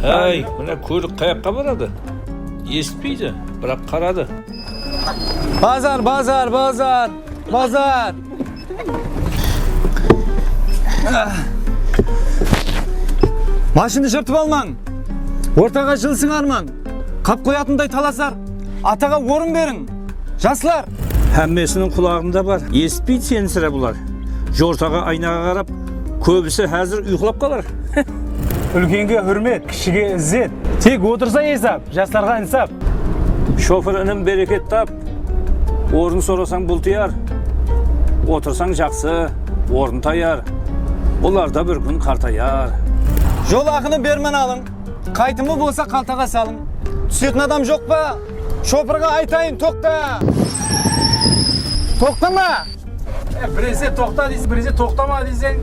Hey, buna kuyruk kayakka baradı. Eshitmaydi, biroq qaradi. Bazar. Машинаны жыртып алмаң. Ортаға жылсың арман. Қап қоятындай таласар. Атаға орын берін. Жаслар. Hammasining qulog'ida bor. Eshitmaydi seni sira bular. Jo'rtaga aynaga qarab, ko'bisi hozir uxlab qolar. Үлкенге hürmet, кішіге іззет. Тек отырса есап, жастарға инсап. Şoförünün bereket tap. Orun sorasan bultuyar. Otursan жақсы, orun tayar. Bunlar da bir gün kartayar. Жол ақыны бермен алың. Қайтымы болса қалтаға салың. Түсетін адам жоқ па? Шопырға айтайын, тоқта. Тоқтама. Біресе тоқта дейсің, біресе тоқтама дейсің.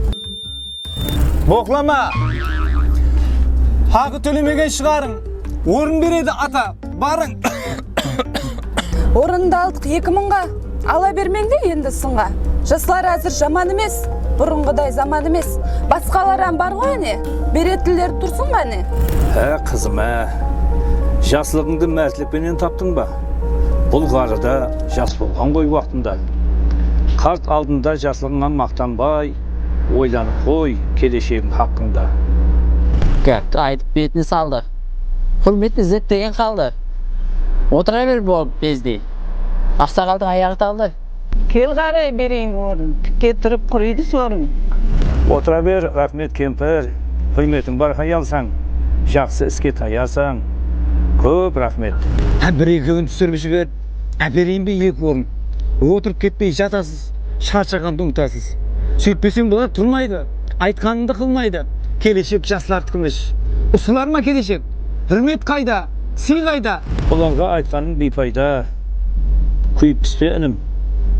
Боқлама. Хақы төлемеген шығарың. Орын береді ата, барың. Орынды алдық 2000-ға, ала бермеңді енді сынға. Жаслар әзір жаман емес, бұрынғыдай заман емес. Басқаларан бар ғой әне, беретілер тұрсын ба әне? Қызым, жаслығыңды мәртлікпенен таптың ба? Бұл ғарыда жас болған ғой уақытында. Қарт алдында жаслығыңнан мақтанбай, ойланып қой, келешегің хақында. Gapni aytib betini saldi. Hurmetni zеттеген қалды. Отыра бер болып безді. Ақсақалдың аяғы талды. Кел қарай берейін орын. Тікке тұрып құрайды сорын. Отыра бер, рахмет кемпір. Hürmetin бар қаялсаң, жақсы іске таярсаң. Көп рахмет. Бір-екеуін түсіріп жібер. Әперейін бе екі орын. Отырып кетпей жатасыз, шаршағанды ұмытасыз. Сөйтпесең бұлар тұрмайды, айтқаныңды қылмайды. Келешек жаслардікі емес. Ұсылар ма келешек? Hürmet қайда? Сый қайда? Бұларға айтқаның бейпайда. Күйіп піспе інім.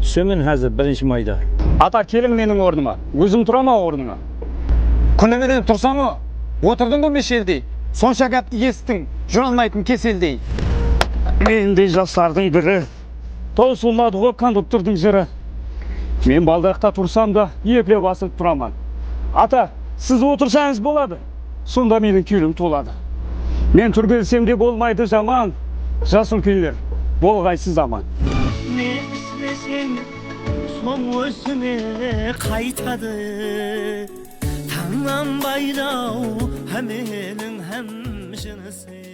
Сөмін әзір бірінші майда. Ата келің менің орныма. Өзім тұрама орныңа. Күніменен тұрсамы? Отырдың ғой мешелдей. Сонша кәпті естің, жүр алмайтын кеселдей. Мен де жастардың бірі. Таусылмады ғой кондуктордың жыры. Мен балдақта тұрсам да, епле басып тұраман. Ата, сіз отырсаңыз болады. Сонда менің күйлім толады. Мен түргелсем де болмайды жаман. Жас үлкендер, болғайсыз заман. Ne istesem son özüme kaytadı. Tanlan bayrağı hem elin hem jınısı.